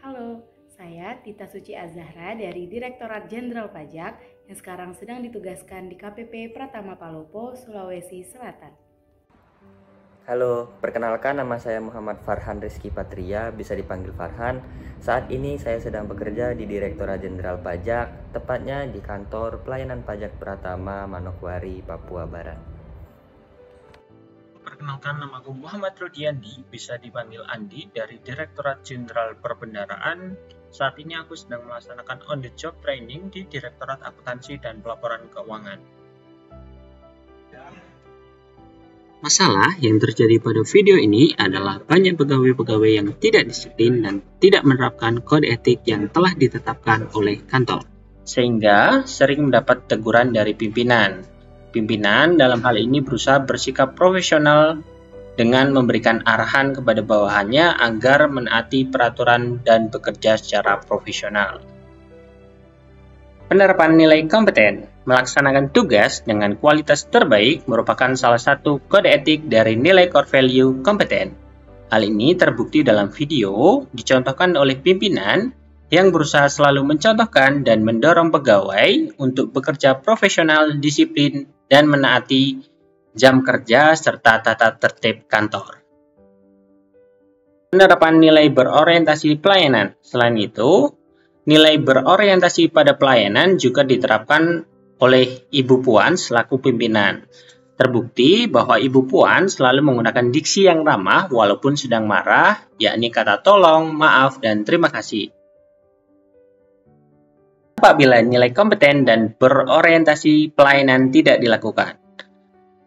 Halo, saya Tita Suci Azahra dari Direktorat Jenderal Pajak yang sekarang sedang ditugaskan di KPP Pratama Palopo, Sulawesi Selatan. Halo, perkenalkan nama saya Muhammad Farhan Rizky Patria, bisa dipanggil Farhan. Saat ini saya sedang bekerja di Direktorat Jenderal Pajak, tepatnya di Kantor Pelayanan Pajak Pratama, Manokwari, Papua Barat. Perkenalkan, namaku Muhammad Rudiandi, bisa dipanggil Andi dari Direktorat Jenderal Perbendaharaan. Saat ini aku sedang melaksanakan on-the-job training di Direktorat Akuntansi dan Pelaporan Keuangan. Masalah yang terjadi pada video ini adalah banyak pegawai-pegawai yang tidak disiplin dan tidak menerapkan kode etik yang telah ditetapkan oleh kantor, sehingga sering mendapat teguran dari pimpinan. Pimpinan dalam hal ini berusaha bersikap profesional dengan memberikan arahan kepada bawahannya agar menaati peraturan dan bekerja secara profesional. Penerapan nilai kompeten melaksanakan tugas dengan kualitas terbaik merupakan salah satu kode etik dari nilai core value kompeten. Hal ini terbukti dalam video dicontohkan oleh pimpinan yang berusaha selalu mencontohkan dan mendorong pegawai untuk bekerja profesional, disiplin, dan menaati jam kerja serta tata tertib kantor. Penerapan nilai berorientasi pelayanan. Selain itu, nilai berorientasi pada pelayanan juga diterapkan oleh Ibu Puan selaku pimpinan. Terbukti bahwa Ibu Puan selalu menggunakan diksi yang ramah walaupun sedang marah, yakni kata tolong, maaf, dan terima kasih. Apabila nilai kompeten dan berorientasi pelayanan tidak dilakukan.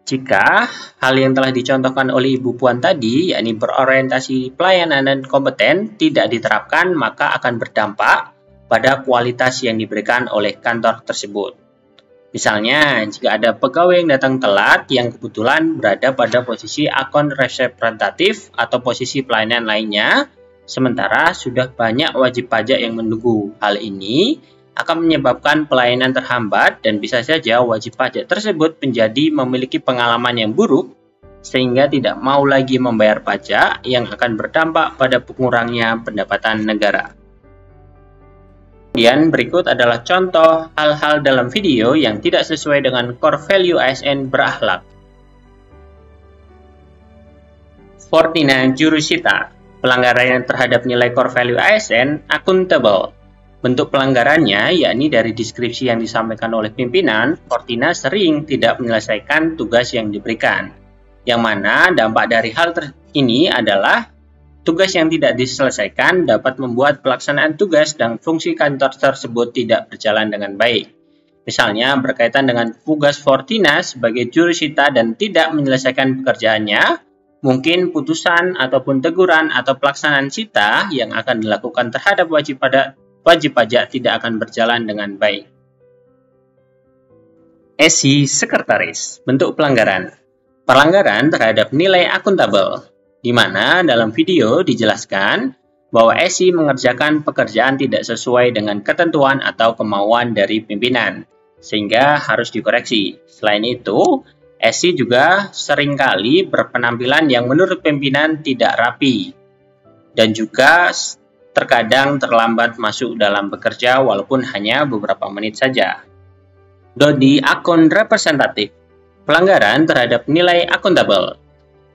Jika hal yang telah dicontohkan oleh Ibu Puan tadi, yakni berorientasi pelayanan dan kompeten, tidak diterapkan, maka akan berdampak pada kualitas yang diberikan oleh kantor tersebut. Misalnya, jika ada pegawai yang datang telat yang kebetulan berada pada posisi akun representatif atau posisi pelayanan lainnya, sementara sudah banyak wajib pajak yang menunggu. Hal ini akan menyebabkan pelayanan terhambat dan bisa saja wajib pajak tersebut menjadi memiliki pengalaman yang buruk sehingga tidak mau lagi membayar pajak yang akan berdampak pada pengurangnya pendapatan negara. Kemudian berikut adalah contoh hal-hal dalam video yang tidak sesuai dengan core value ASN berakhlak. Fortina Jurusita, pelanggaran terhadap nilai core value ASN akuntabel. Bentuk pelanggarannya yakni dari deskripsi yang disampaikan oleh pimpinan, Fortina sering tidak menyelesaikan tugas yang diberikan. Yang mana dampak dari hal ini adalah tugas yang tidak diselesaikan dapat membuat pelaksanaan tugas dan fungsi kantor tersebut tidak berjalan dengan baik. Misalnya berkaitan dengan tugas Fortina sebagai jurusita dan tidak menyelesaikan pekerjaannya, mungkin putusan ataupun teguran atau pelaksanaan sita yang akan dilakukan terhadap wajib pajak tidak akan berjalan dengan baik. SI Sekretaris, bentuk pelanggaran. Pelanggaran terhadap nilai akuntabel, di mana dalam video dijelaskan bahwa SI mengerjakan pekerjaan tidak sesuai dengan ketentuan atau kemauan dari pimpinan, sehingga harus dikoreksi. Selain itu, SI juga seringkali berpenampilan yang menurut pimpinan tidak rapi, dan juga terkadang terlambat masuk dalam bekerja walaupun hanya beberapa menit saja. Dodi akun representatif, pelanggaran terhadap nilai akuntabel,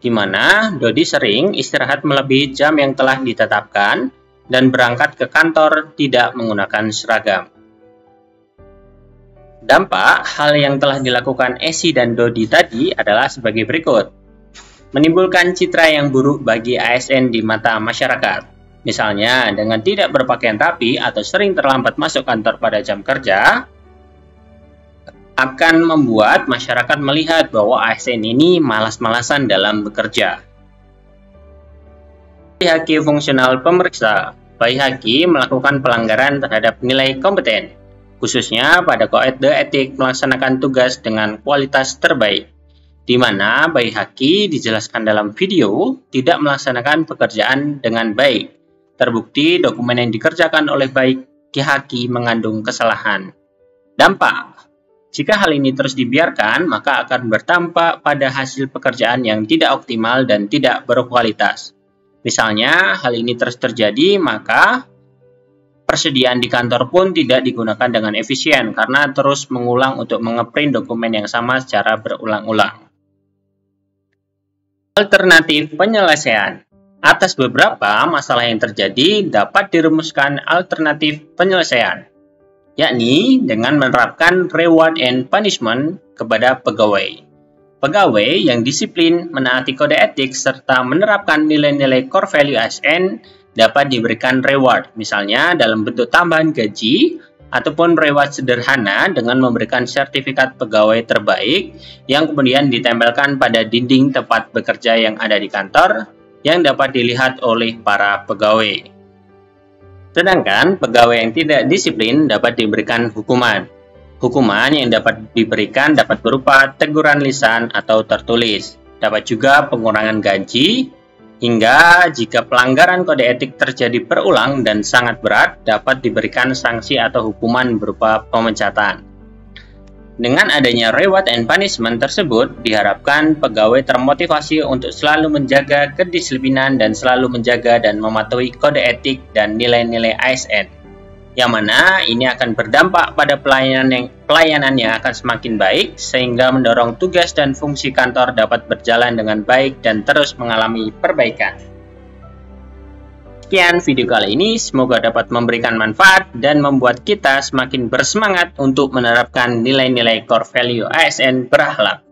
di mana Dodi sering istirahat melebihi jam yang telah ditetapkan dan berangkat ke kantor tidak menggunakan seragam. Dampak hal yang telah dilakukan Esi dan Dodi tadi adalah sebagai berikut. Menimbulkan citra yang buruk bagi ASN di mata masyarakat. Misalnya, dengan tidak berpakaian rapi atau sering terlambat masuk kantor pada jam kerja, akan membuat masyarakat melihat bahwa ASN ini malas-malasan dalam bekerja. BIHQ fungsional pemeriksa. BIHQ melakukan pelanggaran terhadap nilai kompeten, khususnya pada kode etik melaksanakan tugas dengan kualitas terbaik, di mana BIHQ dijelaskan dalam video tidak melaksanakan pekerjaan dengan baik. Terbukti dokumen yang dikerjakan oleh BIHQ mengandung kesalahan. Dampak. Jika hal ini terus dibiarkan, maka akan berdampak pada hasil pekerjaan yang tidak optimal dan tidak berkualitas. Misalnya, hal ini terus terjadi, maka persediaan di kantor pun tidak digunakan dengan efisien karena terus mengulang untuk mengeprint dokumen yang sama secara berulang-ulang. Alternatif penyelesaian. Atas beberapa masalah yang terjadi dapat dirumuskan alternatif penyelesaian, yakni dengan menerapkan reward and punishment kepada pegawai. Pegawai yang disiplin, menaati kode etik, serta menerapkan nilai-nilai core value ASN dapat diberikan reward, misalnya dalam bentuk tambahan gaji, ataupun reward sederhana dengan memberikan sertifikat pegawai terbaik yang kemudian ditempelkan pada dinding tempat bekerja yang ada di kantor, yang dapat dilihat oleh para pegawai. Sedangkan pegawai yang tidak disiplin dapat diberikan hukuman. Hukuman yang dapat diberikan dapat berupa teguran lisan atau tertulis. Dapat juga pengurangan gaji, hingga jika pelanggaran kode etik terjadi berulang dan sangat berat, dapat diberikan sanksi atau hukuman berupa pemecatan. Dengan adanya reward and punishment tersebut, diharapkan pegawai termotivasi untuk selalu menjaga kedisiplinan dan selalu menjaga dan mematuhi kode etik dan nilai-nilai ASN. Yang mana ini akan berdampak pada pelayanan yang akan semakin baik, sehingga mendorong tugas dan fungsi kantor dapat berjalan dengan baik dan terus mengalami perbaikan. Sekian video kali ini, semoga dapat memberikan manfaat dan membuat kita semakin bersemangat untuk menerapkan nilai-nilai core value ASN berakhlak.